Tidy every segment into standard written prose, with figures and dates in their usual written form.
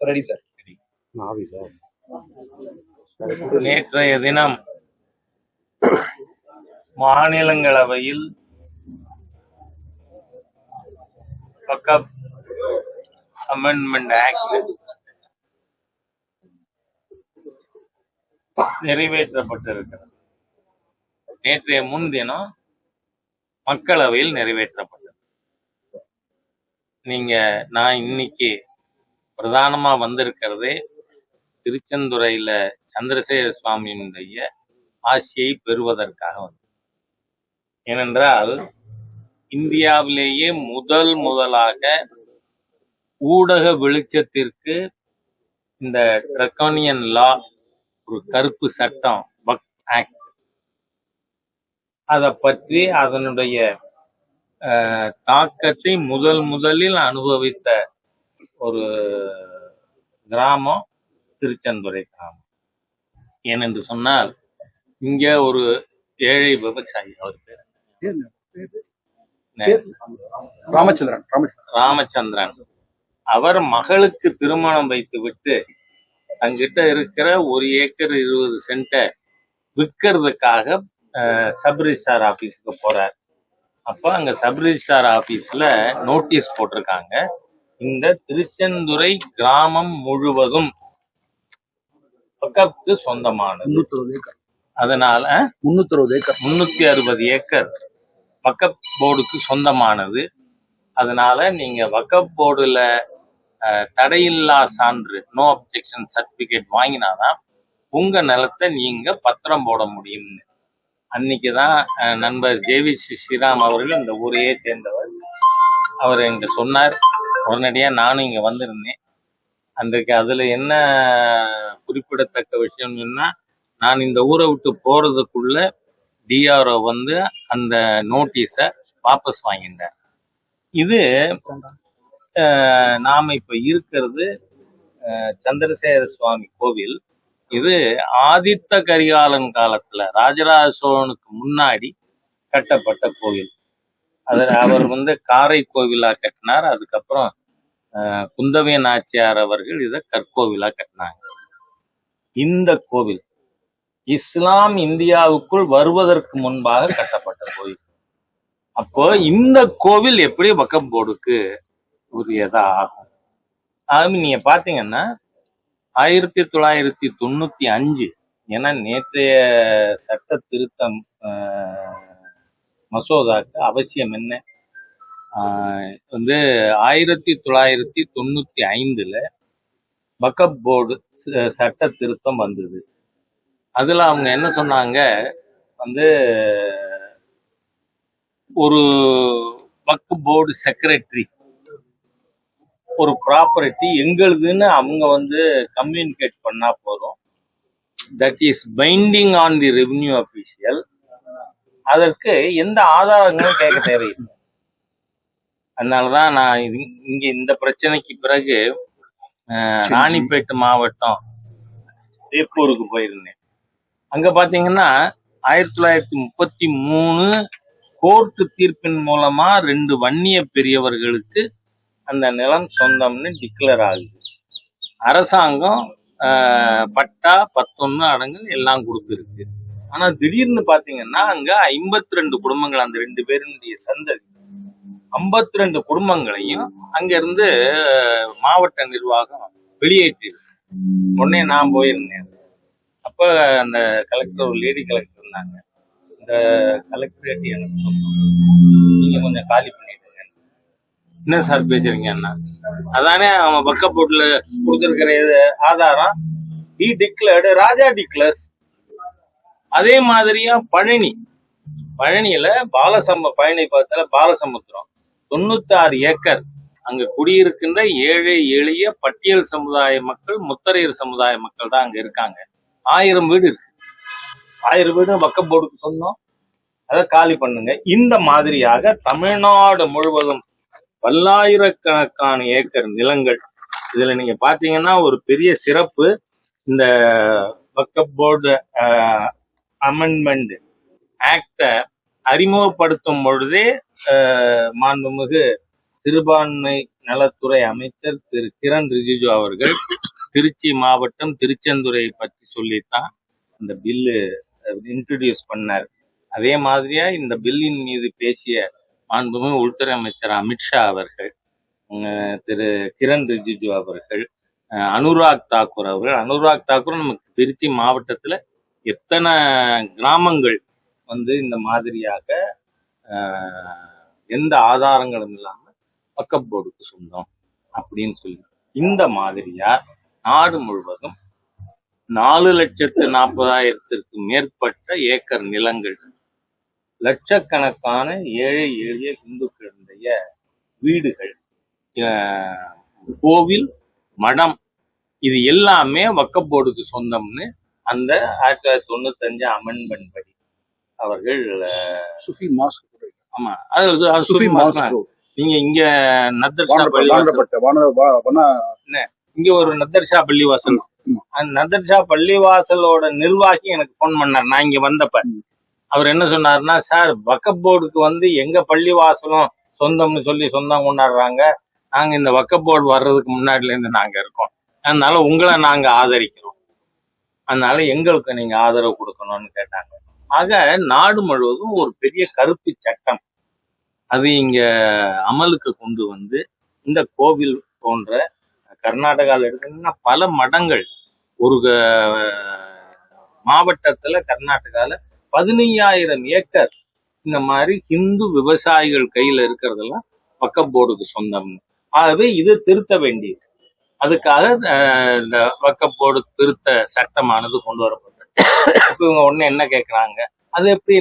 Ready sir. நேற்றைய தினம் மாநிலங்களவையில் வக்ஃப் அமெண்ட்மெண்ட் ஆக்ட் நிறைவேற்றப்பட்டிருக்கிறது. நேற்றைய முன்தினம் மக்களவையில் நிறைவேற்றப்பட்டது. நான் இன்னைக்கு பிரதானமா வந்திருக்கிறதே திருச்செந்துறையில சந்திரசேகர சுவாமியினுடைய ஆசியை பெறுவதற்காக வந்து. ஏனென்றால் இந்தியாவிலேயே முதலாக ஊடக வெளிச்சத்திற்கு இந்த டிரக்கோனியன் லா, ஒரு கருப்பு சட்டம், வக்ஃப் ஆக்ட், அதை பற்றி அதனுடைய தாக்கத்தை முதலில் அனுபவித்த ஒரு கிராமம் திருச்செந்துறை கிராமம். ஏனென்று சொன்னால் இங்க ஒரு ஏழை விவசாயி, அவர் பேர் ராமச்சந்திரன். அவர் மகளுக்கு திருமணம் வைத்து விட்டு தங்கிட்ட இருக்கிற 1 ஏக்கர் 20 சென்ட்டை விற்கிறதுக்காக சப் ரிஜிஸ்டார் ஆபீஸுக்கு போறார். அப்ப அங்க சப் ரிஜிஸ்டார் ஆபீஸ்ல நோட்டீஸ் போட்டிருக்காங்க, இந்த திருச்செந்துறை கிராமம் முழுவதும் வக்ஃப்க்கு சொந்தமானது. அதனால 360 ஏக்கர் வக்ஃப் போர்டுக்கு சொந்தமானது. அதனால நீங்க வக்ஃப் போர்டுல தடையில்லா சான்று, நோ அப்ஜெக்ஷன் சர்டிபிகேட் வாங்கினாதான் உங்க நிலத்தை நீங்க பத்திரம் போட முடியும்னு. அன்னைக்குதான் நண்பர் ஜேவிசி ஸ்ரீராம் அவர்கள் இந்த ஊரையே சேர்ந்தவர், அவர் எங்க சொன்னார். உடனடியா நானும் இங்க வந்திருந்தேன். அன்றைக்கு அதுல என்ன குறிப்பிடத்தக்க விஷயம்னா, நான் இந்த ஊரை விட்டு போறதுக்குள்ள டிஆர்ஓ வந்து அந்த நோட்டீஸை வாபஸ் வாங்கிட்டார். இது நாம இப்ப இருக்கிறது சந்திரசேகர சுவாமி கோவில். இது ஆதித்த கரிகாலன் காலத்துல ராஜராஜ சோழனுக்கு முன்னாடி கட்டப்பட்ட கோவில். அவர் வந்து காரை கோவிலா கட்டினார். அதுக்கப்புறம் குந்தவை நாச்சியார் அவர்கள் இதை கற்கோவிலா கட்டினாங்க. இந்த கோவில் இஸ்லாம் இந்தியாவுக்குள் வருவதற்கு முன்பாக கட்டப்பட்ட கோவில். அப்போ இந்த கோவில் எப்படி வக்ஃப் போர்டுக்கு உரியதா ஆகும்? நீங்க பாத்தீங்கன்னா 1995, ஏன்னா நேற்றைய சட்ட திருத்தம் மசோதாக்கு அவசியம் என்ன, 1995ல வக்ஃப் போர்டு சட்ட திருத்தம் வந்தது. அதுல அவங்க என்ன சொன்னாங்க, ஒரு வக்ஃப் போர்டு செக்ரட்டரி ஒரு ப்ராப்பர்ட்டி எங்களுதுன்னு அவங்க கம்யூனிகேட் பண்ணா போதும், that is binding on the revenue official. அதற்கு எந்த ஆதாரங்களும் கேட்க தேவையில்லை. அதனாலதான் நான் இங்க இந்த பிரச்சனைக்கு பிறகு ராணிப்பேட்டு மாவட்டம் தேப்பூருக்கு போயிருந்தேன். அங்க பாத்தீங்கன்னா 1933 கோர்ட்டு தீர்ப்பின் மூலமா 2 வன்னிய பெரியவர்களுக்கு அந்த நிலம் சொந்தம்னு டிக்ளேர் ஆகுது. அரசாங்கம் பட்டா 11 அடங்கல் எல்லாம் கொடுத்துருக்கு. ஆனா திடீர்னு பாத்தீங்கன்னா அங்க 52 குடும்பங்கள், அந்த 2 பேருடைய சந்ததி 52 குடும்பங்களையும் அங்க இருந்து மாவட்ட நிர்வாகம் வெளியேற்றிருக்கு. உடனே நான் போயிருந்தேன். அப்ப அந்த கலெக்டர், ஒரு லேடி கலெக்டர் இருந்தாங்க. இந்த கலெக்டரேட் எனக்கு சொந்தம், நீங்க கொஞ்சம் காலி பண்ணிடுங்க. என்ன சார் பேசுறீங்கன்னா, அதானே அவன் வக்ஃப் போர்டுல கொடுத்திருக்கிற ஆதாரம். he declared, Raja declares. அதே மாதிரியா பழனியில பழனி பக்கத்துல பாலசமுத்திரம் 96 ஏக்கர் அங்க குடியிருக்கின்ற ஏழை எளிய பட்டியல் சமுதாய மக்கள், முத்தரையர் சமுதாய மக்கள் தான் அங்க இருக்காங்க. 1000 வீடு இருக்கு. 1000 வீடு வக்ஃப் போர்டுக்கு சொந்தம். அதை காலி பண்ணுங்க. இந்த மாதிரியாக தமிழ்நாடு முழுவதும் பல்லாயிரக்கணக்கான ஏக்கர் நிலங்கள். இதுல நீங்க பாத்தீங்கன்னா ஒரு பெரிய சிறப்பு, இந்த வக்ஃப் போர்டு அமெண்ட்மெண்ட் ஆக்ட அறிமுகப்படுத்தும் பொழுதே மாண்புமிகு சிறுபான்மை நலத்துறை அமைச்சர் திரு கிரண் ரிஜிஜு அவர்கள் திருச்சி மாவட்டம் திருச்செந்துறை பற்றி சொல்லித்தான் இந்த பில்லு இன்ட்ரடியூஸ் பண்ணார். அதே மாதிரியா இந்த பில்லின் மீது பேசிய மாண்புமிகு உள்துறை அமைச்சர் அமித்ஷா அவர்கள், திரு கிரண் ரிஜிஜு அவர்கள், அனுராக் தாக்கூர் அவர்கள். அனுராக் தாக்கூர் நமக்கு திருச்சி மாவட்டத்துல எத்தனை கிராமங்கள் இந்த மாதிரியாக எந்த ஆதாரங்களும் இல்லாம வக்ஃப் போர்டுக்கு சொந்தம் அப்படின்னு சொல்லி இந்த மாதிரியா நாடு முழுவதும் 4,40,000 மேற்பட்ட ஏக்கர் நிலங்கள், லட்சக்கணக்கான ஏழை எளிய இந்துக்களுடைய வீடுகள், கோவில், மடம், இது எல்லாமே வக்ஃப் போர்டுக்கு சொந்தம்னு அந்த 1995 அமெண்ட்மெண்ட் படி அவர்கள் ஆமா நீங்க இங்க நத்தர்ஷா இங்க ஒரு நத்தர்ஷா பள்ளிவாசல், அந்த நத்தர்ஷா பள்ளிவாசலோட நிர்வாகி எனக்கு போன் பண்ணார். நான் இங்க வந்தப்ப அவர் என்ன சொன்னாருன்னா, சார் வக்ஃப் போர்டுக்கு எங்க பள்ளிவாசலும் சொந்தம்னு சொல்லி சொந்தம் கொண்டாடுறாங்க, நாங்க இந்த வக்ஃப் போர்டு வர்றதுக்கு முன்னாடில இருந்து நாங்க இருக்கோம், அதனால உங்களை நாங்க ஆதரிக்கிறோம், அதனால எங்களுக்கு நீங்க ஆதரவு கொடுக்கணும்னு கேட்டாங்க. ஆக நாடு முழுவதும் ஒரு பெரிய கருப்பு சட்டம் அது இங்க அமலுக்கு கொண்டு இந்த கோவில் போன்ற கர்நாடகாவில் எடுத்தீங்கன்னா பல மடங்கள், ஒரு மாவட்டத்துல கர்நாடகால 15,000 ஏக்கர் இந்த மாதிரி ஹிந்து விவசாயிகள் கையில இருக்கிறதெல்லாம் வக்ஃப் போர்டுக்கு சொந்தம். ஆகவே இது திருத்த வேண்டியது. அதுக்காக இந்த வக்ஃப் போர்டு திருத்த சட்டமானது கொண்டு வரப்பட்டது. இப்ப இவங்க ஒண்ணு என்ன கேட்கறாங்க, அது எப்படி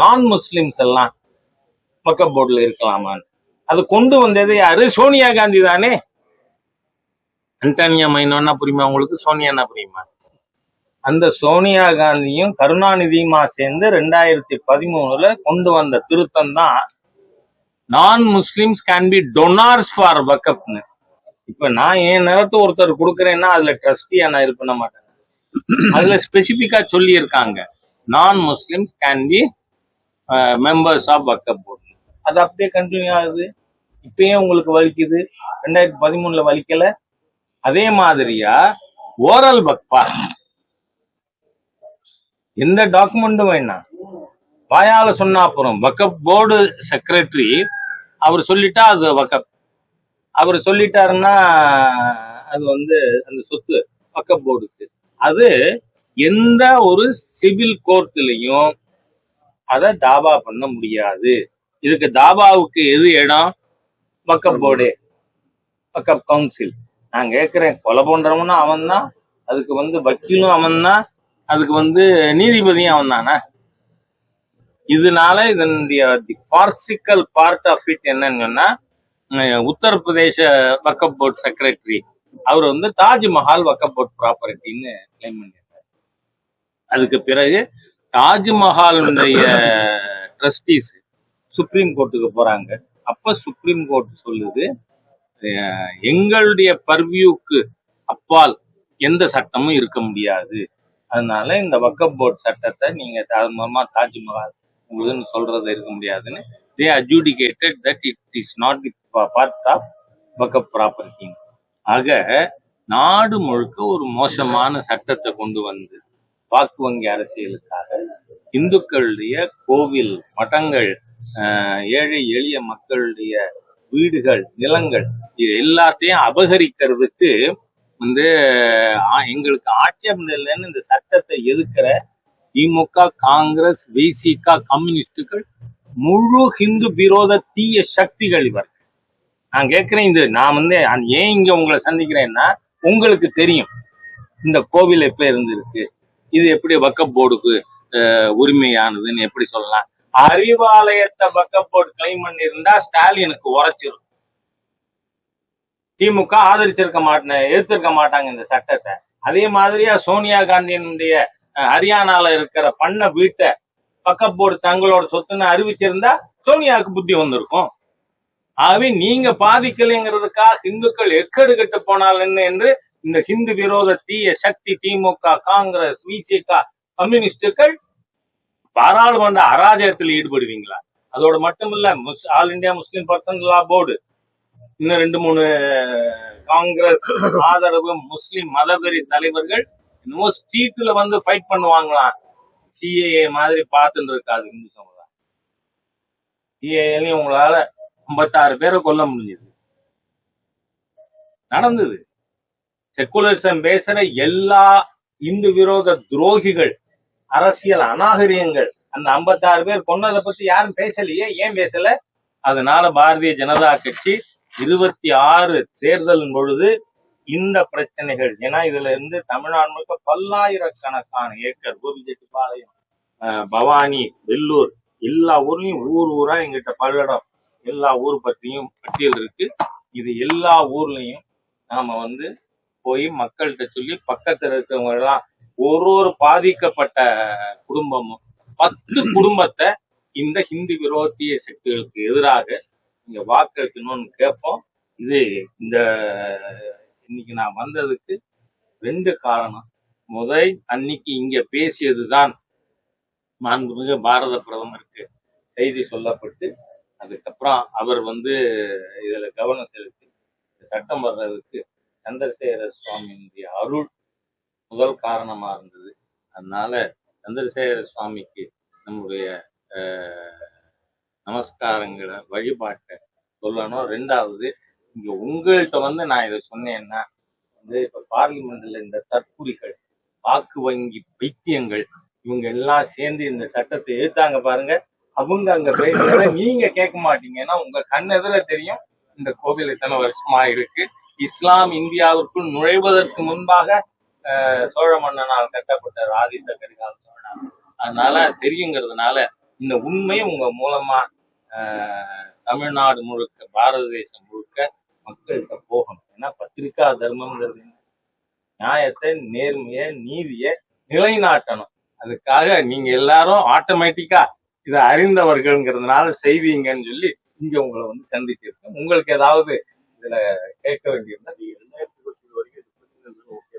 நான் முஸ்லிம்ஸ் எல்லாம் வக்ஃப் போர்டுல இருக்கலாமான்னு. அது கொண்டு வந்தது யாரு? சோனியா காந்தி தானே. அன்டானியா மைனோன்னா புரியுமா உங்களுக்கு? சோனியானா புரியுமா? அந்த சோனியா காந்தியும் கருணாநிதியுமா சேர்ந்து 2013 கொண்டு வந்த திருத்தம் தான் நான் முஸ்லிம்ஸ் கேன் பி டொனார்ஸ் ஃபார் வக்ஃப்னு. இப்ப நான் என் நிலத்தை ஒருத்தர் கொடுக்குறேன்னா அதுல ட்ரஸ்டியா நான் இது பண்ண மாட்டேன். அதுல ஸ்பெசிபிக்கா சொல்லி இருக்காங்க, non Muslims can be members of Waqf board. அது அப்படியே கண்டினியூ ஆகுது. இப்பயும் உங்களுக்கு வலிக்குது, 2013 வலிக்கல. அதே மாதிரியா ஓரல் வக்ஃபா, எந்த டாக்குமெண்ட்டும் வேணாம், வாயால சொன்னா அப்புறம் வக்ஃப் போர்டு செக்ரட்டரி அவர் சொல்லிட்டா அது வக்ஃப், அவர் சொல்லிட்டாருன்னா அது அந்த சொத்து வக்ஃப் போர்டுக்கு. அது எந்த ஒரு சிவில் கோர்ட்லயும் அதை தாவா பண்ண முடியாது. இதுக்கு தாவாவுக்கு எது இடம்? வக்ஃப் போர்டு, வக்ஃப் கவுன்சில். நான் கேட்கிறேன், கொலை பண்றவனும் அவன் தான், அதுக்கு வக்கீலும் அவன் தான், அதுக்கு நீதிபதியும் அவன் தானே. இதனால இதனுடைய பார்சிக்கல் பார்ட் ஆஃப் இட் என்னன்னா, உத்தரப்பிரதேச வக்ஃப் போர்டு செக்ரட்டரி அவர் தாஜ்மஹால் வக்ஃப் போர்டு ப்ராப்பர்ட்டின்னு கிளைம் பண்ணிருக்காரு. அதுக்கு பிறகு தாஜ்மஹாலுடைய ட்ரஸ்டீஸ் சுப்ரீம் கோர்ட்டுக்கு போறாங்க. அப்ப சுப்ரீம் கோர்ட் சொல்லுது, எங்களுடைய பர்வியூக்கு அப்பால் எந்த சட்டமும் இருக்க முடியாது, அதனால இந்த வக்ஃப் போர்டு சட்டத்தை நீங்க தாஜ்மஹால் உங்களுக்கு சொல்றது இருக்க முடியாதுன்னு they adjudicated that it is not the part of Waqf property. ஆக நாடு முழுக்க ஒரு மோசமான சட்டத்தை கொண்டு வாக்கு வங்கி அரசியலுக்காக இந்துக்களுடைய கோவில், மடங்கள், ஏழை எளிய மக்களுடைய வீடுகள், நிலங்கள், இது எல்லாத்தையும் அபகரிக்கிறதுக்கு எங்களுக்கு ஆட்சேபம் இல்லைன்னு இந்த சட்டத்தை எதிர்க்கிற திமுக, காங்கிரஸ், விசிக, கம்யூனிஸ்டுகள், முழு ஹிந்து விரோத தீய சக்திகள் இவர். நான் கேட்கிறேன், இது நான் ஏன் இங்க உங்களை சந்திக்கிறேன்னா, உங்களுக்கு தெரியும் இந்த கோவில் எப்ப இருந்திருக்கு, இது எப்படி வக்ஃப் போர்டுக்கு உரிமையானதுன்னு எப்படி சொல்லலாம். அறிவாலயத்தை வக்ஃப் போர்டு கிளைம் பண்ணி இருந்தா ஸ்டாலினுக்கு உரைச்சிரும். திமுக ஆதரிச்சிருக்க மாட்டேன், எதிர்த்திருக்க மாட்டாங்க இந்த சட்டத்தை. அதே மாதிரியா சோனியா காந்தியினுடைய ஹரியானால இருக்கிற பண்ண வீட்டை வக்ஃப் போர்டு தங்களோட சொத்துன்னு அறிவிச்சிருந்தா சோனியாவுக்கு புத்தி வந்திருக்கும். ஆகவே நீங்க பாதிக்கலைங்கிறதுக்காக இந்துக்கள் எக்கடு கட்டு போனாலும் என்று இந்த ஹிந்து விரோத தீய சக்தி திமுக, காங்கிரஸ், விசிக, கம்யூனிஸ்டுகள் பாராளுமன்ற அராஜகத்தில் ஈடுபடுவீங்களா? அதோடு மட்டுமில்ல, ஆல் இந்தியா முஸ்லிம் பர்சனல் லா போர்டு இன்னும் 2 3 காங்கிரஸ் ஆதரவு முஸ்லிம் மதவெறி தலைவர்கள் என்னமோ ஸ்ட்ரீட்ல வந்து ஃபைட் பண்ணுவாங்களாம். சிஏஏ மாதிரி பார்த்துட்டு இருக்காது இந்து சமுதாயம். சிஏஏலையும் உங்களால 56 பேரை கொல்ல முடிஞ்சது. நடந்தது. செக்குலரிசம் பேசுற எல்லா இந்து விரோத துரோகிகள், அரசியல் அநாகரியங்கள், அந்த 56 பேர் கொன்னதை பத்தி யாரும் பேசலையே. ஏன் பேசல? அதனால பாரதிய ஜனதா கட்சி 26 தேர்தலின் பொழுது இந்த பிரச்சனைகள், ஏன்னா இதுல இருந்து தமிழ்நாடு முழுக்க பல்லாயிரக்கணக்கான ஏக்கர், கோபிச்செட்டிப்பாளையம், பவானி, வெள்ளூர், எல்லா ஊர்லயும் ஊர் ஊரா எங்கிட்ட பல்லடம், எல்லா ஊர் பற்றியும் பட்டியல் இருக்கு. இது எல்லா ஊர்லயும் நாம வந்து போய் மக்கள்கிட்ட சொல்லி பக்கத்துல இருக்கிறவங்க எல்லாம் ஒரு பாதிக்கப்பட்ட குடும்பமும் 10 குடும்பத்தை இந்த ஹிந்து விரோதிய சக்திகளுக்கு எதிராக நீங்க வாக்களிக்கணும்னு கேட்போம். இது இந்த இன்னைக்கு நான் வந்ததுக்கு 2 காரணம். அன்னைக்கு இங்க பேசியதுதான் மாண்புமிகு பாரத பிரதமருக்கு செய்தி சொல்லப்பட்டு, அதுக்கப்புறம் அவர் வந்து இதுல கவனம் செலுத்தி சட்டம் வர்றதுக்கு சந்திரசேகர சுவாமியினுடைய அருள் முதல் காரணமா இருந்தது. அதனால சந்திரசேகர சுவாமிக்கு நம்முடைய நமஸ்காரங்களை, வழிபாட்டை சொல்லணும். 2வது, இங்க உங்கள்கிட்ட வந்து நான் இதை சொன்னேன்னா வந்து இப்ப பார்லிமெண்ட்ல இந்த தற்குறிகள், வாக்கு வங்கி பைத்தியங்கள், இவங்க எல்லாம் சேர்ந்து இந்த சட்டத்தை எதிர்த்தாங்க பாருங்க. அவங்க அங்க பேசுறத நீங்க கேட்க மாட்டீங்க. ஏன்னா உங்க கண்ணெதிர தெரியும் இந்த கோவில் இத்தனை வருஷமா இருக்கு. இஸ்லாம் இந்தியாவிற்குள் நுழைவதற்கு முன்பாக சோழ மன்னனால் கட்டப்பட்ட ஆதித்த கரிகால சோழனால், அதனால தெரியுங்கிறதுனால இந்த உண்மை உங்க மூலமா தமிழ்நாடு முழுக்க, பாரத தேசம் முழுக்க மக்கள்கிட்ட போகணும். ஏன்னா பத்திரிகா தர்மம்ங்கிறது நியாயத்தை, நேர்மைய, நீதியை நிலைநாட்டணும். அதுக்காக நீங்க எல்லாரும் ஆட்டோமேட்டிக்கா இதை அறிந்தவர்கள்ங்கிறதுனால செய்வீங்கன்னு சொல்லி இங்க உங்களை வந்து சந்திச்சிருக்கேன். உங்களுக்கு ஏதாவது இதுல கேட்க வேண்டியிருந்தா 2020 வரைக்கும் ஓகே.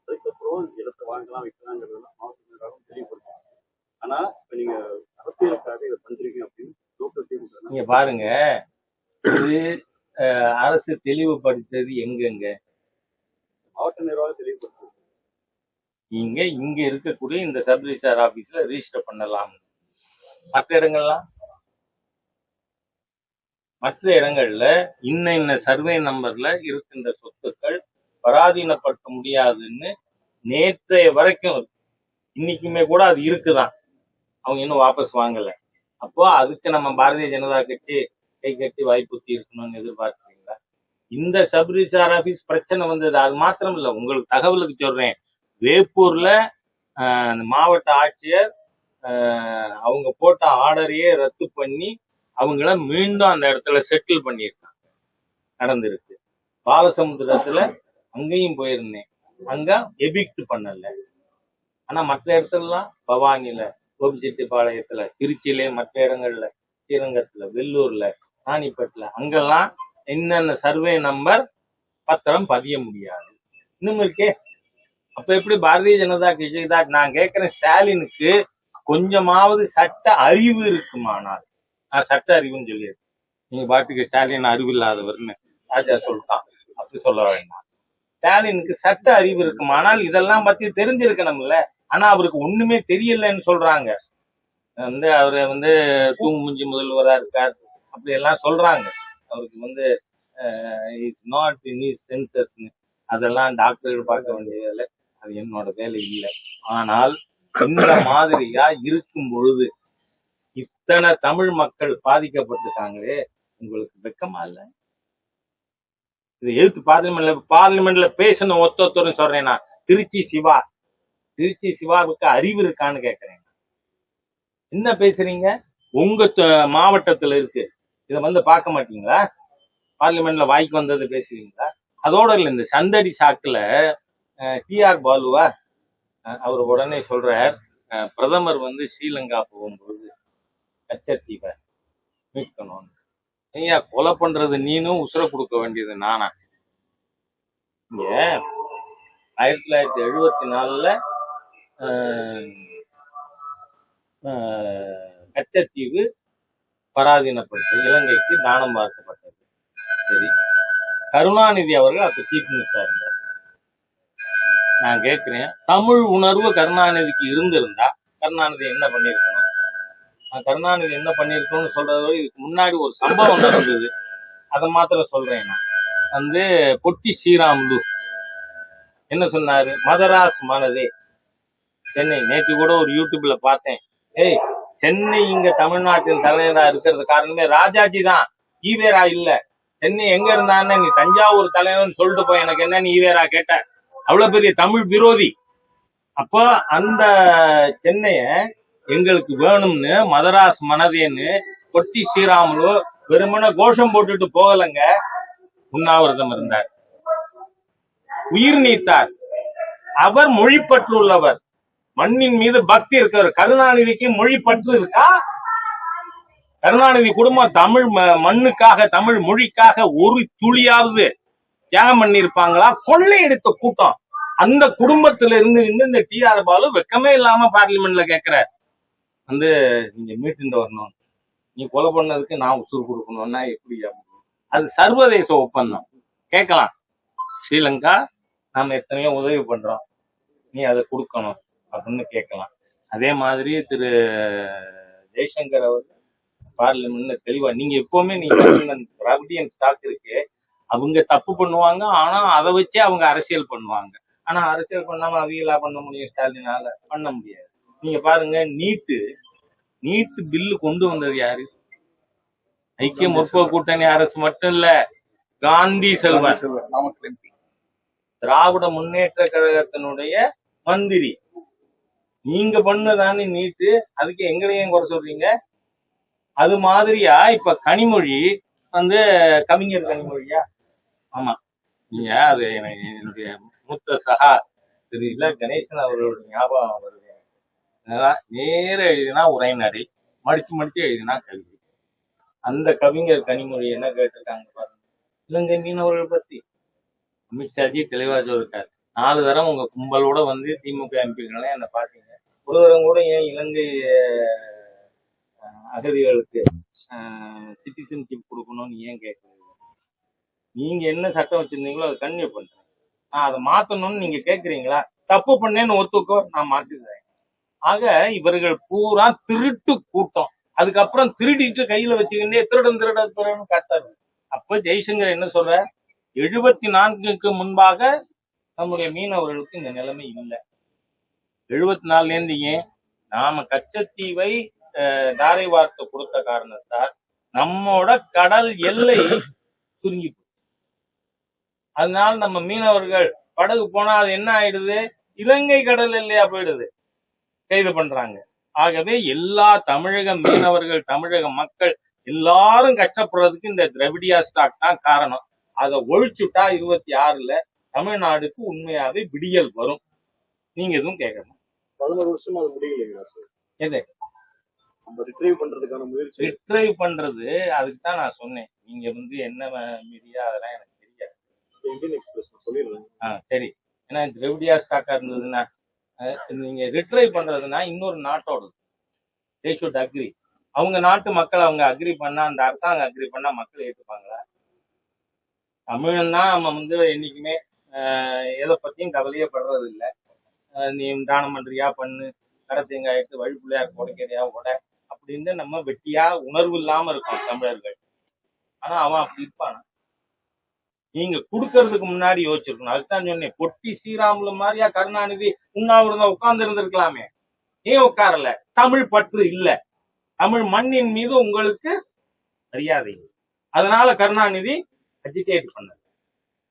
அதுக்கப்புறம் இடத்தை வாங்கலாம், வைக்கலாங்கிறதுலாம் மாவட்ட நிர்வாகம் தெளிவுபடுத்தும். ஆனா இப்ப நீங்க அரசியலுக்காக இதை பண்றீங்க அப்படின்னு நீங்க பாருங்க, இது அரசு தெளிவுபடுத்தது எங்கெங்க? மாவட்ட நிர்வாகம் தெளிவுபடுத்தும். நீங்க இங்க இருக்கக்கூடிய இந்த சப் ரிஜிஸ்ட்ரார் ஆபீஸ்ல ரிஜிஸ்டர் பண்ணலாம். மற்ற இடங்கள்ல இன்ன சர்வே நம்பர்ல இருக்கின்ற சொத்துக்கள் பராதீனப்படுத்த முடியாதுன்னு நேற்றைய வரைக்கும், இன்னைக்குமே கூட அது இருக்குதான். அவங்க இன்னும் வாபஸ் வாங்கல. அப்போ அதுக்கு நம்ம பாரதிய ஜனதா கட்சி கை கட்டி வாய்ப்புத்தி இருக்கணும்னு எதிர்பார்க்கிறீங்களா? இந்த சப் ரிஜிஸ்ட்ரார் ஆபீஸ் பிரச்சனை வந்தது. அது மாத்திரம் இல்ல, உங்களுக்கு தகவலுக்கு சொல்றேன். வேப்பூர்ல மாவட்ட ஆட்சியர் அவங்க போட்ட ஆர்டரையே ரத்து பண்ணி அவங்கள மீண்டும் அந்த இடத்துல செட்டில் பண்ணியிருக்காங்க. நடந்திருக்கு. பாலசமுத்திரத்துல அங்கேயும் போயிருந்தேன், அங்க எபிக்ட் பண்ணல. ஆனா மற்ற இடத்துலலாம், பவானில, கோபிச்செட்டிப்பாளையத்துல, திருச்சியிலே, மற்ற இடங்கள்ல, ஸ்ரீரங்கத்துல, வெள்ளூர்ல, ராணிப்பேட்டில, அங்கெல்லாம் என்னென்ன சர்வே நம்பர் பத்திரம் பதிய முடியாது இன்னும் இருக்கே. அப்ப எப்படி பாரதிய ஜனதா கட்சி தான்? நான் கேட்கிறேன், ஸ்டாலினுக்கு கொஞ்சமாவது சட்ட அறிவு இருக்குமானால், நான் சட்ட அறிவுன்னு சொல்லியிருக்கேன். நீங்க பாட்டுக்கு ஸ்டாலின் அறிவு இல்லாதவர்னு ராஜா சொல்லிட்டான், அப்படி சொல்ல வேண்டாம். ஸ்டாலினுக்கு சட்ட அறிவு இருக்குமானால் இதெல்லாம் பத்தி தெரிஞ்சிருக்கணும்ல. ஆனா அவருக்கு ஒண்ணுமே தெரியலன்னு சொல்றாங்க. வந்து அவரு வந்து தூங்கு மூஞ்சி முதல்வரா இருக்கார் அப்படி எல்லாம் சொல்றாங்க. அவருக்கு வந்து இஸ் நாட் இன் ஹிஸ் சென்சஸ்ன்னு. அதெல்லாம் டாக்டர்கள் பார்க்க வேண்டியதில்லை, அது என்னோட வேலை இல்லை. ஆனால் இந்த மாதிரியா இருக்கும் பொழுது இத்தனை தமிழ் மக்கள் பாதிக்கப்பட்டிருக்காங்களே, உங்களுக்கு வெக்கமா இல்ல? இதை எழுத்து பார்லிமெண்ட்ல பேசணும். ஒத்தொத்தரும் சொல்றேன் நான். திருச்சி சிவாவுக்கு அறிவு இருக்கான்னு கேட்கிறேன். என்ன பேசுறீங்க? உங்க மாவட்டத்துல இருக்கு, இதை வந்து பார்க்க மாட்டீங்களா? பார்லிமெண்ட்ல வாய்க்கு வந்தது பேசுவீங்களா? அதோட இல்ல, இந்த சந்தடி சாக்குல டிஆர் பாலுவா அவர் உடனே சொல்றார், பிரதமர் வந்து ஸ்ரீலங்கா போகும்போது கச்சத்தீவை மீட்கணும். ஐயா, கொலை பண்றது நீனும், உசுர கொடுக்க வேண்டியது நானா? இங்க 1974 கச்சத்தீவு பராதீனப்பட்டு இலங்கைக்கு தானம் பார்க்கப்பட்டது. சரி, கருணாநிதி அவர்கள் அப்ப சீஃப் மினிஸ்டர் இருந்தார். நான் கேட்கிறேன், தமிழ் உணர்வு கருணாநிதிக்கு இருந்திருந்தா கருணாநிதி என்ன பண்ணிருக்கணும்? கருணாநிதி என்ன பண்ணிருக்கணும்னு சொல்றத இதுக்கு முன்னாடி ஒரு சம்பவம் நடந்தது, அதை மாத்திரம் சொல்றேன். நான் பொட்டி ஸ்ரீராமுலு என்ன சொன்னாரு? மதராஸ் மனதே சென்னை. நேற்று கூட ஒரு யூடியூப்ல பார்த்தேன். ஏய், சென்னை இங்க தமிழ்நாட்டின் தலைவரா இருக்கிறது காரணமே ராஜாஜி தான், ஈவேரா இல்ல. சென்னை எங்க இருந்தான்னு நீ தஞ்சாவூர் தலைவன் சொல்லிட்டு போய் எனக்கு என்ன நீ ஈவேரா கேட்ட? அவ்வளவு பெரிய தமிழ் விரோதி. அப்போ அந்த சென்னைய எங்களுக்கு வேணும்னு மதராஸ் மனதேன்னு பொட்டி ஸ்ரீராமுலு வெறுமன கோஷம் போட்டுட்டு போகலங்க, உண்ணாவிரதம் இருந்தார், உயிர் நீத்தார். அவர் மொழிப்பற்று உள்ளவர், மண்ணின் மீது பக்தி இருக்கிறவர். கருணாநிதிக்கு மொழிப்பற்று இருக்கா? கருணாநிதி குடும்பம் தமிழ் மண்ணுக்காக தமிழ் மொழிக்காக ஒரு துளியாவது தியாகம் பண்ணி இருப்பாங்களா? கொள்ளையடித்த கூட்டம். அந்த குடும்பத்துல இருந்து இந்த டிஆர் பாலு வெக்கமே இல்லாம பார்லிமெண்ட்ல கேட்கிறார், நீங்க மீட்டு வரணும், நீ கொலை பண்ணதுக்கு நான் உசுறு கொடுக்கணும்னா எப்படி? அது சர்வதேச ஒப்பந்தம். கேட்கலாம், ஸ்ரீலங்கா நாம எத்தனையோ உதவி பண்றோம், நீ அதை கொடுக்கணும் அப்படின்னு கேட்கலாம். அதே மாதிரி திரு ஜெய்சங்கர் அவர் பார்லிமெண்ட்ல தெளிவா, நீங்க எப்பவுமே நீங்க திராவிடியன் ஸ்டாக் இருக்கு, அவங்க தப்பு பண்ணுவாங்க, ஆனா அதை வச்சே அவங்க அரசியல் பண்ணுவாங்க. ஆனா அரசியல் பண்ணாம அவங்களா பண்ண முடியும்? ஸ்டாலினால பண்ண முடியாது. நீங்க பாருங்க, நீட்டு பில்லு கொண்டு வந்தது யாரு? ஐக்கிய முற்போக்கு கூட்டணி அரசு மட்டும் இல்ல, காந்தி செல்வன், திராவிட முன்னேற்ற கழகத்தினுடைய மந்திரி. நீங்க பண்ணதானே நீட்டு, அதுக்கு எங்களையும் குறை சொல்றீங்க? அது மாதிரியா இப்ப கனிமொழி கவிஞர் கனிமொழியா? ஆமா, நீங்க அது என்னுடைய மூத்த சகா திரு இல்ல கணேசன் அவர்களுடைய ஞாபகம் வருது. நேர எழுதினா உரைநடை, மடிச்சு எழுதினா கல்வி. அந்த கவிஞர் கனிமொழி என்ன கேட்டிருக்காங்க பாருங்க, இலங்கை மீனவர்கள் பத்தி. அமித்ஷாஜி தெளிவா சொல்லிருக்காரு, 4 தரம் உங்க கும்பலோட திமுக எம்பிக்களே என்ன பாத்தீங்க, ஒரு தரம் கூட ஏன் இலங்கை அகதிகளுக்கு சிட்டிசன்ஷிப் கொடுக்கணும்னு ஏன் கேட்கறது? நீங்க என்ன சட்டம் வச்சிருந்தீங்களோ அதை கன்டினியூ பண்றேன், நான் அதை மாத்தணும்னு நீங்க கேக்குறீங்களா? தப்பு பண்ணேன்னு ஒத்துக்கோ, நான் மாத்திடுறேன். ஆக இவர்கள் பூரா திருட்டு கூட்டம். அதுக்கப்புறம் திருடிட்டு கையில வச்சுக்கிட்டே திருடன் காட்டாரு. அப்ப ஜெய்சங்கர் என்ன சொல்ற, 74க்கு முன்பாக நம்முடைய மீனவர்களுக்கு இந்த நிலைமை இல்லை. 74ல இருந்து ஏன் நாம கச்சத்தீவை தாரை வார்த்தை கொடுத்த காரணத்தால் நம்மோட கடல் எல்லை சுருங்கி போச்சு. அதனால நம்ம மீனவர்கள் படகு போனா அது என்ன ஆயிடுது? இலங்கை கடல் எல்லையா போயிடுது, கைது பண்றாங்க. ஆகவே எல்லா தமிழக மீனவர்கள், தமிழக மக்கள் எல்லாரும் கஷ்டப்படுறதுக்கு இந்த திராவிடியா ஸ்டாக் தான் காரணம். அதை ஒழிச்சுட்டா 26ல தமிழ்நாடுக்கு உண்மையாவே விடியல் வரும். நீங்க எதுவும் கேட்கணும். 11 வருஷமா அது முடியலைங்களா சார்? எது ரிட்ரைவ் பண்றதுக்கான முயற்சி? ரிட்ரைவ் பண்றது, அதுக்கு தான் நான் சொன்னேன். நீங்க என்ன மீடியா அதெல்லாம் எனக்கு தெரியாது. இந்தியன் எக்ஸ்பிரஸ் சொல்லிடுறேன். சரி, ஏன்னா திராவிடியா ஸ்டாக்கா இருந்ததுன்னா நீங்க ரிட்ரைவ் பண்றதுன்னா இன்னொரு நாட்டோட தே ஷுட் அக்ரி. அவங்க நாட்டு மக்கள் அவங்க அக்ரி பண்ணா, அந்த அரசாங்கம் அக்ரி பண்ணா மக்கள் ஏற்றுப்பாங்களா? தமிழன் தான் நம்ம என்னைக்குமே எதை பத்தியும் கவலையே படுறது இல்லை. நீ தானம் பண்றியா பண்ணு, கடை தேங்காய் எடுத்து வழி பிள்ளையார் உடைக்கிறியா உட அப்படின்னு நம்ம வெட்டியா உணர்வு இல்லாம இருக்கோம் தமிழர்கள். ஆனா அவன் அப்படி இருப்பானா? நீங்க குடுக்கறதுக்கு முன்னாடி யோசிச்சிருக்கணும். அதுதான் சொன்னேன், பொட்டி ஸ்ரீராமுலு மாதிரியா கருணாநிதி உண்ணாவிரதம் உட்கார்ந்து இருந்திருக்கலாமே, ஏன் உட்காரல? தமிழ் பற்று இல்ல, தமிழ் மண்ணின் மீது உங்களுக்கு மரியாதை. அதனால கருணாநிதி அஜிடேட் பண்ணது.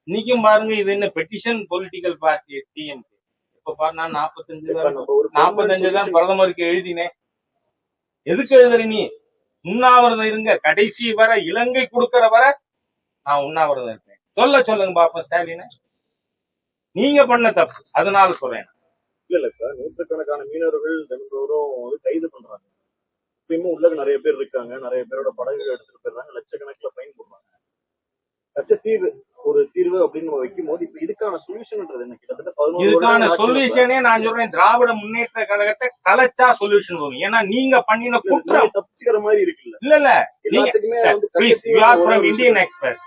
இன்னைக்கும் பாருங்க, இது என்ன பெட்டிஷன் பொலிட்டிக்கல் பார்ட்டி டிஎம்கே. இப்ப பாருங்க, 45 தான் பிரதமருக்கு எழுதினேன். எதுக்கு எழுதுற நீ? உண்ணாவிரதம் இருங்க, கடைசி வர இலங்கை கொடுக்கற வர நான் உண்ணாவிரதம் இருக்கேன். சொல்லுங்க பாப்பா ஸ்டாலின், நீங்க பண்ண தப்பு, அதனால சொல்றேன். இல்ல சார், நூற்றுக்கணக்கான மீனவர்கள் தினந்தோறும் கைது பண்றாங்க. இப்பயுமே உள்ள நிறைய பேர் இருக்காங்க, நிறைய பேரோட படகுகள் எடுத்துட்டு போயிடுறாங்க, லட்சக்கணக்கில் ஃபைன் போடுறாங்க. கச்சத்தீவு ஒரு தீர்வு அப்படின்னு நம்ம வைக்கும் போது இப்ப இதுக்கான சொல்யூஷன்ன்றது என்ன? கிட்டத்தட்ட இதுக்கான சொல்யூஷனே நான் சொல்றேன், திராவிட முன்னேற்ற கழகத்தை கலைச்சா சொல்யூஷன் வரும். ஏன்னா நீங்க பண்ணின குற்றம் தப்பிச்சுக்கிற மாதிரி இருக்குல்ல. இல்ல please, you are from Indian express.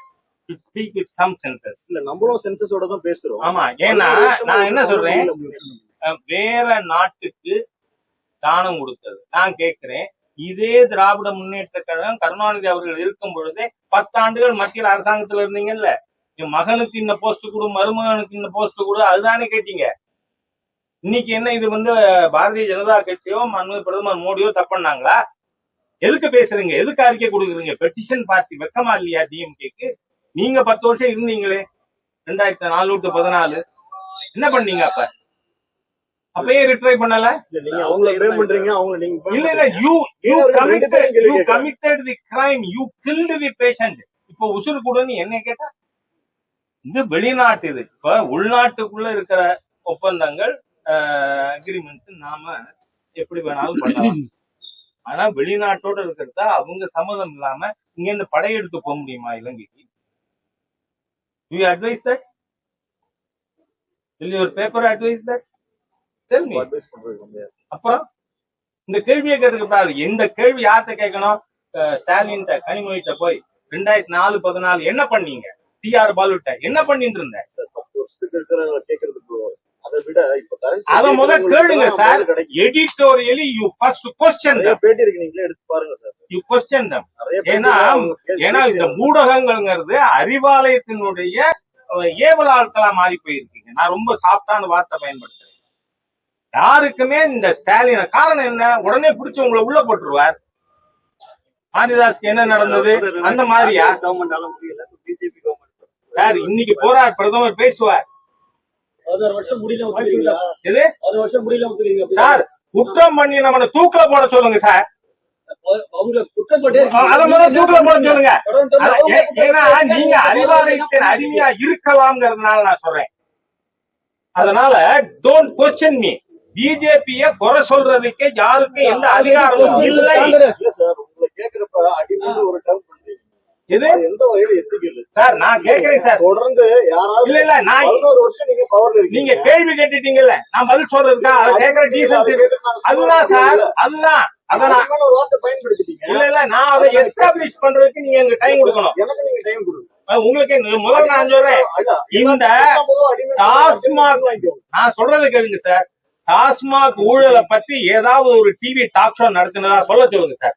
to speak with some senses. இல்ல நம்மளும் சென்சஸோட தான் பேசுறோம். ஆமா, ஏன்னா நான் என்ன சொல்றேன், வேற நாட்டுக்கு தானம் கொடுத்தது நான் கேட்கிறேன். இதே திராவிட முன்னேற்ற கழகம் கருணாநிதி அவர்கள் இருக்கும் பொழுதே 10 ஆண்டுகள் மத்தியில் அரசாங்கத்துல இருந்தீங்கல்ல, என் மகனுக்கு இந்த போஸ்ட் கொடு, மருமகனுக்கு இந்த போஸ்ட் கொடு, அதுதானே கேட்டீங்க. இன்னைக்கு என்ன இது பாரதிய ஜனதா கட்சியோ பிரதமர் மோடியோ தப்புனாங்களா? எதுக்கு பேசுறீங்க, எதுக்கு அறிக்கை கொடுக்குறீங்க? பெட்டிஷன் பார்ட்டி வெக்கமா இல்லையா டிஎம்கேக்கு? நீங்க 10 வருஷம் இருந்தீங்களே 2004 to 14 என்ன பண்ணீங்க? அப்பயே ரிட்ரை பண்ணல. நீங்க அவங்கள ப்ளேம் பண்றீங்க, அவங்க நீங்க இல்ல இல்ல you committed the crime, you killed the patient. இப்போ உசுறு கூடன்னு என்ன கேட்டா, இது வெளிநாட்டு, இது இப்ப உள்நாட்டுக்குள்ள இருக்கிற ஒப்பந்தங்கள் அக்ரிமெண்ட்ஸ் நாம எப்படி வேணாலும் பண்ணலாம். ஆனா வெளிநாட்டோட இருக்கிறதா அவங்க சம்மதம் இல்லாம இங்க இருந்து படையெடுத்து போக முடியுமா இலங்கைக்கு? You advice that? will your paper advise that? Tell me. அப்புறம் இந்த கேள்வியை கேட்டுக்கூடாது. இந்த கேள்வி யார்கிட்ட கேட்கணும்? ஸ்டாலின் கனிமொழிட்ட போய் 2004-14 என்ன பண்ணீங்க? டிஆர் பாலுட்ட என்ன பண்ணிட்டு இருந்த? அத முதல் கேளுங்க sir. Editorially you first question them. பேட்டி இருக்கு, நீங்களே எடுத்து பாருங்க சார். You question them. ஏன்னா இந்த ஊடகங்கள்ங்கிறது அறிவாலயத்தினுடைய ஏவல் ஆட்களா மாறி போயிருக்கீங்க. நான் ரொம்ப சாஃப்டான வார்த்தை பயன்படுத்துறேன். யாருக்குமே இந்த ஸ்டாலின் காரணம் என்ன? உடனே பிடிச்சு உங்களை உள்ள போட்டுருவார். மாரிதாஸ்க்கு என்ன நடந்தது அந்த மாதிரியா சார்? இன்னைக்கு போறார் பிரதமர், பேசுவார். 16 வருஷம் முடியல. எது 16 வருஷம் முடியல சார்? குற்றம் பண்ணி நம்மள தூக்கல போட சொல்லுங்க சார். அவங்க குற்றம் பண்ணி அத முதல்ல தூக்கல போட சொல்லுங்க. ஏன்னா நீங்க அறிவாலயத்தின் அடிமையா இருக்கலாம்ங்கிறதுனால நான் சொல்றேன். அதனால டோன்ட் क्वेश्चन மீ. பிஜேபிய குறை சொல்றதுக்கு யாருக்கும் எந்த அதிகாரமும் இல்லை. இது எந்த வகையில எத்திக்கல சார்? நான் கேட்கிறேன் சார். தொடர்ந்து யாராவது இல்ல இல்ல நான் 11 வருஷம் நீங்க பவர்ல நீங்க கேள்வி கேட்டுட்டீங்கல்ல, நான் பதில் சொல்றதுக்கா? அதை கேட்கிற டீசன்சி அதுதான் சார். அதுதான் அதான் ஒரு வார்த்தை பயன்படுத்திட்டீங்க. இல்ல இல்ல நான் அதை எஸ்டாப்ளிஷ் பண்றதுக்கு நீங்க எனக்கு டைம் கொடுக்கணும். எனக்கு நீங்க டைம் கொடுங்க. உங்களுக்கு முதல்ல நான் சொல்றேன், இந்த டாஸ்மாக், நான் சொல்றது கேளுங்க சார். டாஸ்மாக் ஊழலை பத்தி ஏதாவது ஒரு டிவி டாக் ஷோ நடத்தினதா சொல்ல சொல்லுங்க சார்.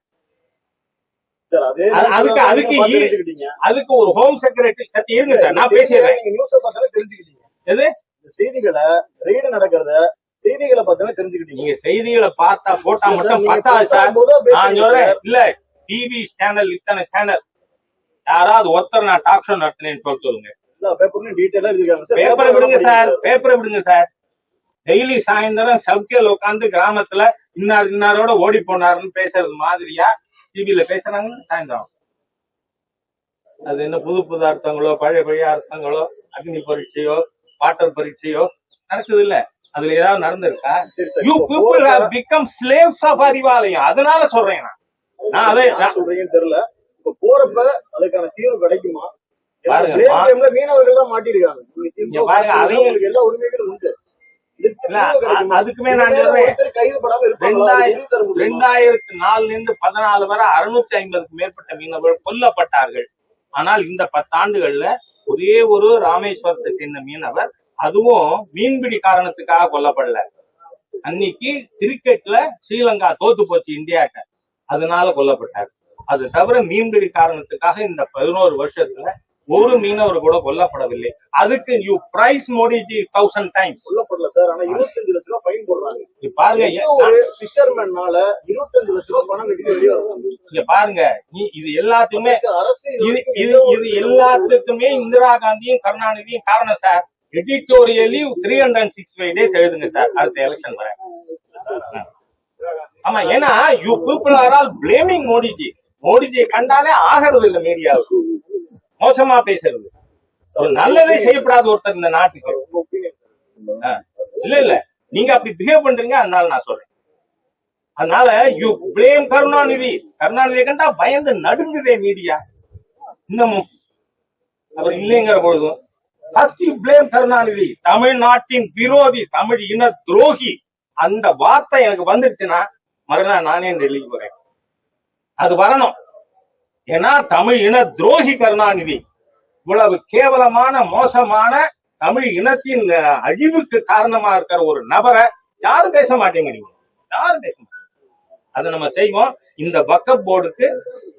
அதுக்கு ஒரு ஹோம் செக்ரட்டரி சத்தி இருங்க சார், நான் பேசிடுறேன். எது செய்திகளை ரெய்டு நடக்கிறத செய்திகளை பார்த்தாலே தெரிஞ்சுக்கிட்டீங்க. நீங்க செய்திகளை பார்த்தா போட்டா மட்டும் பத்தாது சார். நான் சொல்றேன் இல்ல, டிவி சேனல் இத்தனை சேனல் யாராவது ஒருத்தர் நான் டாக் ஷோ நடத்தினேன்னு சொல்லுங்க. பேப்பரை விடுங்க சார், பேப்பரை விடுங்க சார். டெய்லி சாயந்தரம் சவுக்கியல் உட்காந்து கிராமத்துல இன்னாரோட ஓடி போனாருன்னு பேசுறது மாதிரியா டிவியில பேசுறாங்க சாயந்தரம்? அது என்ன புது அர்த்தங்களோ பழைய அர்த்தங்களோ, அக்னி பரீட்சையோ வாட்டர் பரீட்சையோ நடக்குது இல்ல? அதுல ஏதாவது நடந்திருக்கா? You people have become slaves of Arivalayam. அதனால சொல்றேன் நான் அதை சொல்றீங்கன்னு தெரியல. இப்ப போறப்ப அதுக்கான தீர்வு கிடைக்குமா? மீனவர்கள் தான் மாட்டிருக்காங்க. பாருங்க, அதையும் எல்லா உரிமைகளும் உண்டு. அதுக்குமே நான் சொல்றேன், 2004 14 வரை 650க்கு மேற்பட்ட மீனவர்கள் கொல்லப்பட்டார்கள். ஆனால் இந்த 10 ஆண்டுகள்ல ஒரே ஒரு ராமேஸ்வரத்தை சேர்ந்த மீனவர், அதுவும் மீன்பிடி காரணத்துக்காக கொல்லப்படல. அன்னைக்கு கிரிக்கெட்ல ஸ்ரீலங்கா தோத்து போச்சு இந்தியாட்ட, அதனால கொல்லப்பட்டார். அது தவிர மீன்பிடி காரணத்துக்காக இந்த 11 வருஷத்துல ஒரு மீனவர் கூட கொல்லப்படவில்லை. அதுக்கு you price Modiji 1000 times. கொல்லப்படல sir, ஆனா 25 லட்சம் ரூபாய் ஃபைன் போடுறாங்க. பாருங்க, ஒரு ஃபிஷர்மேன்னால 25 லட்சம் ரூபாய் பணம் கட்டி வெளியே வராங்க. இங்க பாருங்க, இது எல்லாத்துக்குமே இது எல்லாத்துக்குமே இந்திரா காந்தியும் கருணாநிதியும் காரணம் சார். எடிட்டோரியலி 365 days எழுதுங்க சார் அடுத்த எலெக்ஷன் வர. ஆமா, ஏன்னா you people are all blaming Modiji. மோடிஜியை கண்டாலே ஆகிறது இல்ல மீடியாவுக்கு, மோசமா பேசுறது. நல்லதே செய்யப்படாத ஒருத்தர் இந்த நாட்டுக்கு. இல்ல இல்ல, நீங்க அப்படி பிஹேவ் பண்றீங்க, அதனால நான் சொல்றேன். அதனால யூ பிளேம் கருணாநிதி. கருணாநிதியை கண்டா பயந்து நடுங்குதே மீடியா இன்னமும். அவர் இல்லைங்கிற பொழுதும் ஃபர்ஸ்ட் யூ பிளேம் கருணாநிதி. தமிழ்நாட்டின் விரோதி, தமிழ் இன துரோகி. அந்த வார்த்தை எனக்கு வந்துருச்சுன்னா மறுநாள் நானே டெல்லிக்கு போறேன். அது வரணும். ஏன்னா தமிழ் இன துரோகி கருணாநிதி. இவ்வளவு கேவலமான மோசமான தமிழ் இனத்தின் அழிவுக்கு காரணமா இருக்கிற ஒரு நபரை யாரும் பேச மாட்டேங்கிறீங்க, யாரும் பேச மாட்டேங்க. அதை நம்ம செய்வோம். இந்த வக்கப் போர்டுக்கு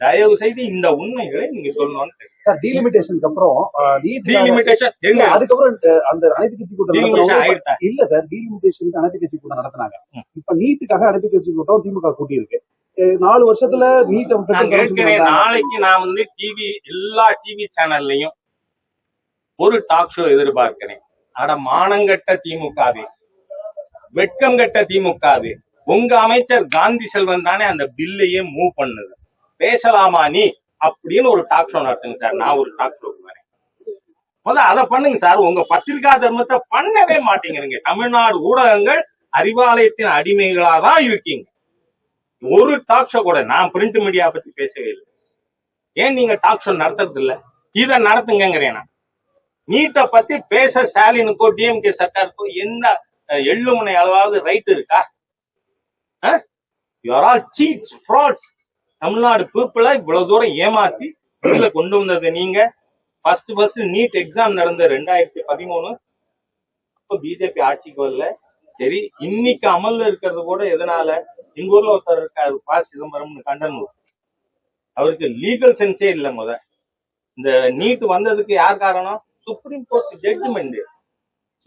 தயவு செய்து இந்த உண்மைகளை நீங்க சொல்லணும்னு. சார் டீலிமிட்டேஷனுக்கு அப்புறம் டீலிமிட்டேஷன் இல்ல, அதுக்கப்புறம் அந்த அனைத்து கட்சி கூட்டம் டீலிமிட்டேஷன் நடத்தினாங்க. ஆயிடுதா? இல்ல சார், டீலிமிட்டேஷனுக்கு அனைத்து கட்சி கூட்டம் நடத்தினாங்க. இப்ப நீட்டுக்காக அனைத்து கட்சி கூட்டம் திமுக கூட்டி இருக்கு. 4 வருஷத்துல நீட் நான் கேட்கிறேன், நாளைக்கு நான் வந்து எல்லா டிவி சேனல்லையும் ஒரு டாக் ஷோ எதிர்பார்க்கிறேன். அட மானங்கட்ட திமுகவே, வெட்கம் கட்ட திமுகவே, உங்க அமைச்சர் காந்தி செல்வன் தானே அந்த பில்லையே மூவ் பண்ணுது, பேசலாமா நீ அப்படின்னு ஒரு டாக் ஷோ நடத்துங்க சார். நான் ஒரு டாக் ஷோ வரேன், முதல்ல அதை பண்ணுங்க சார். உங்க பத்திரிகா தர்மத்தை பண்ணவே மாட்டேங்கிறீங்க. தமிழ்நாடு ஊடகங்கள் அறிவாலயத்தின் அடிமைகளா தான் இருக்கீங்க. ஒரு டாக் ஷோ கூட, நான் பிரிண்ட் மீடியா பத்தி பேசவே இல்லை. ஏன் நீங்க டாக் ஷோ நடத்துறது இல்ல? இதை நடத்துங்கிறேன். நான் நீட்டை பத்தி பேச ஸ்டாலினுக்கோ டிஎம்கே சர்க்காருக்கோ என்ன எள்ளுமுனை அளவாவது ரைட் இருக்கா? You are all cheats, frauds. Tamil Nadu பீப்புளை இவ்வளவு தூரம் ஏமாத்தி உள்ள கொண்டு வந்தது நீங்க. ஃபர்ஸ்ட் நீட் எக்ஸாம் நடந்த 2013. அப்ப பிஜேபி ஆட்சிக்கு வரல. சரி, இன்னைக்கு அமல்ல இருக்கிறது கூட எதனால? எங்க ஊர்ல ஒருத்தர் இருக்காரு, ப. சிதம்பரம், கண்டனூர். அவருக்கு லீகல் சென்ஸே இல்லை. இந்த நீட் வந்ததுக்கு யார் காரணம்? Supreme court judgement.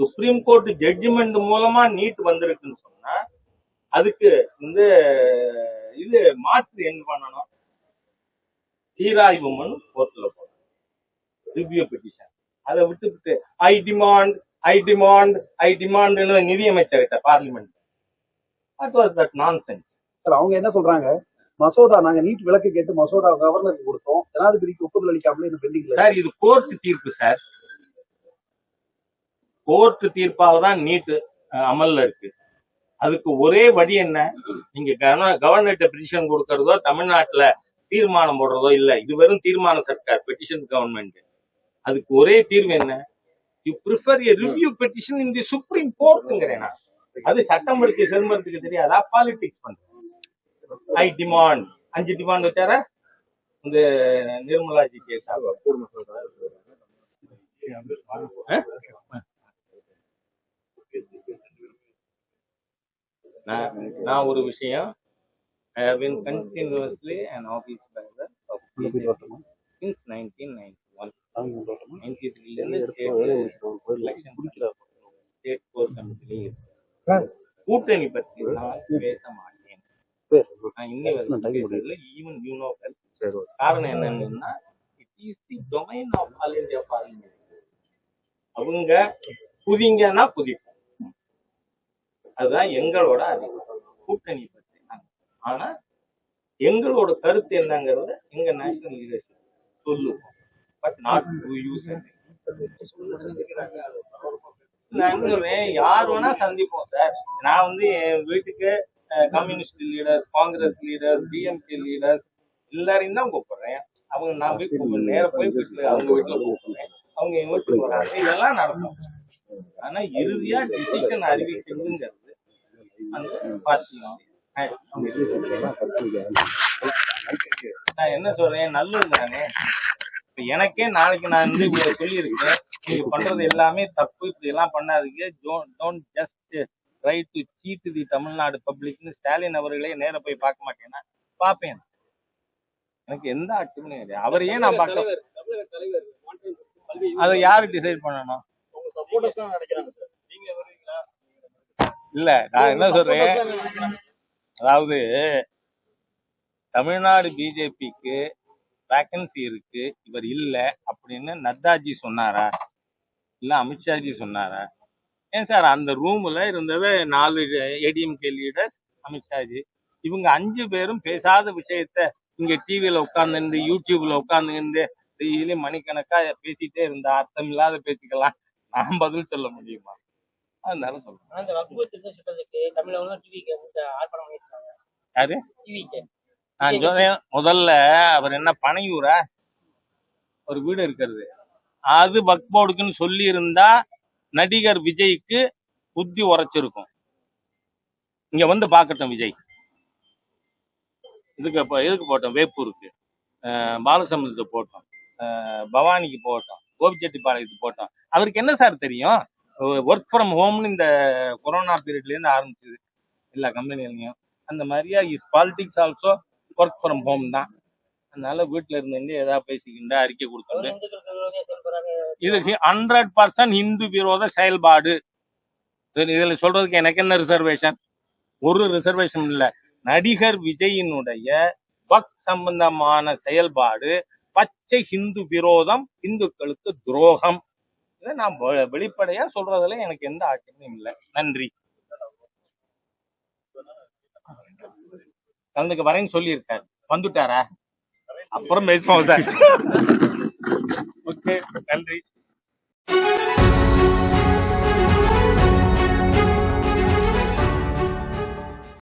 Supreme court judgement மூலமா நீட் வந்திருக்குன்னு சொன்னா அதுக்கு இந்த இது மாற்று என்ன பண்ணணும்? சீராய்வு மனு கோர்ட்ல போடணும், ரிவ்யூ பெட்டிஷன். அதை விட்டுவிட்டு ஐ டிமாண்ட் நிதியமைச்சர்கிட்ட parliament. What was that nonsense? Sir அவங்க என்ன சொல்றாங்க, மசோதா நாங்க நீட் விலக்கு கேட்டு மசோதா கவர்னருக்கு கொடுத்தோம், ஜனாதிபதிக்கு ஒப்புதல் அளிக்காமலே இது பெண்டிங். சார், இது கோர்ட் தீர்ப்பு சார். கோர்ட் தீர்ப்பாக தான் நீட் அமல்ல இருக்கு. அதுக்கு ஒரே வழி என்ன? நீங்க கவர்னர்கிட்ட பெட்டிஷன் கொடுக்கறதோ, தமிழ்நாட்டுல தீர்மானம் போடுறதோ இல்ல. இது வெறும் தீர்மான சர்க்கார், பெட்டிஷன் கவர்மெண்ட். அதுக்கு ஒரே தீர்வு என்ன? You prefer a review petition in the supreme கோர்ட்ங்கிறேன். அது சட்டம் படிக்க சிதம்பரத்துக்கு தெரியாதா? பாலிடிக்ஸ் பண்றேன். ஐ டிமாண்ட் 5 டிமாண்ட் வச்சாரா இந்த நிர்மலாஜி கேஸ். நான் ஒரு விஷயம், I have been continuously an office bearer of BJP since 1991. 93 இருந்து ஸ்டேட் கோர் கமிட்டில கூட்டணி பற்றி நான் பேச மாட்டேன். நான் இன்னி வரைக்கும் பேசுறதுல ஈவன் யூ நோ வெல். காரணம் என்னன்னா, it is the domain of all India parliament. அவங்க புதிங்கன்னா புதிப்போம், அதுதான் எங்களோட அதிகம். கூட்டணி பற்றி ஆனா எங்களோட கருத்து என்னங்கிறத எங்க நேஷனல் லீடர்ஷிப் சொல்லுவோம், பட் நாட் டு யூஸ். யார் வேணா சந்திப்போம் சார். நான் வந்து என் வீட்டுக்கு communist leaders, Congress leaders, DMK leaders எல்லாரையும் தான் கூப்பிடுறேன். அவங்க நான் வீட்டுக்கு நேர போய் வீட்டுல அவங்க வீட்டுல கூப்பிடுறேன், அவங்க எங்க வீட்டுக்கு வராங்க, இதெல்லாம் நடக்கும். ஆனா இறுதியா டிசிஷன் அறிவிக்கிறதுங்கிறது அந்த பார்ட்டி. நான் என்ன சொல்றேன், நல்லது தானே. இப்ப எனக்கே நாளைக்கு நான் வந்து சொல்லியிருக்கேன், நீங்க பண்றது எல்லாமே தப்பு, இப்படி எல்லாம் பண்ணாதீங்க, don't just try to seat தி தமிழ்நாடு பப்ளிக்னு ஸ்டாலின் அவர்களே நேர போய் பார்க்க மாட்டேன்னா பார்ப்பேன். எனக்கு எந்த ஆட்சியும் கிடையாது. அவரையே நான் பார்க்க. அதை யாரு டிசைட் பண்ணணும்? இல்ல, நான் என்ன சொல்றேன், அதாவது தமிழ்நாடு பிஜேபிக்கு வேக்கன்சி இருக்கு, இவர் இல்ல அப்படின்னு நத்தாஜி சொன்னாரா, இல்ல அமித்ஷாஜி சொன்னாரா? ஏன் சார், அந்த ரூம்ல இருந்தது 4 ஏடிஎம்கே லீடர்ஸ், அமித்ஷாஜி, இவங்க 5 பேரும் பேசாத விஷயத்த இங்க டிவியில உட்கார்ந்து யூடியூப்ல உட்கார்ந்து டெய்லி மணிக்கணக்கா பேசிட்டே இருந்தா அர்த்தம் இல்லாத பேச்சுக்கெல்லாம் நான் பதில் சொல்ல முடியுமா? அதனால சொல்றேன். யாரு? நான் சொல்றேன், முதல்ல அவர் என்ன பனையூரா ஒரு வீடு இருக்கிறது, அது வக்ஃப் போர்டுக்குன்னு சொல்லி இருந்தா நடிகர் விஜய்க்கு புத்தி உரைச்சிருக்கும். இங்க வந்து பாக்கட்டும் விஜய். எதுக்கு போட்டோம்? வேப்பூருக்கு, பாலசமுத்திரத்தை போட்டோம், பவானிக்கு போட்டோம், கோபிச்செட்டிப்பாளையத்துக்கு போட்டோம். அவருக்கு என்ன சார் தெரியும்? ஒர்க் ஃப்ரம் ஹோம்னு இந்த கொரோனா பீரியட்ல இருந்து ஆரம்பிச்சது எல்லா கம்பெனிலையும். அந்த மாதிரியா is politics also work from home தான். அதனால வீட்டுல இருந்து ஏதாவது பேசிக்கிண்டா அறிக்கை கொடுத்தோம். இது 100% இந்து விரோத செயல்பாடு. இதுல சொல்றதுக்கு எனக்கு என்ன ரிசர்வேஷன்? ஒரு ரிசர்வேஷன் இல்ல. நடிகர் விஜயினுடைய வக் சம்பந்தமான செயல்பாடு பச்சை ஹிந்து விரோதம், இந்துக்களுக்கு துரோகம். இதை நான் வெளிப்படையா சொல்றதுல எனக்கு எந்த ஆட்சேபமும் இல்லை. நன்றி. கலந்துக்க வரேன்னு சொல்லியிருக்காரு. வந்துட்டாரா? அப்புறம் பேசுவோம் சார். ஓகே, நன்றி.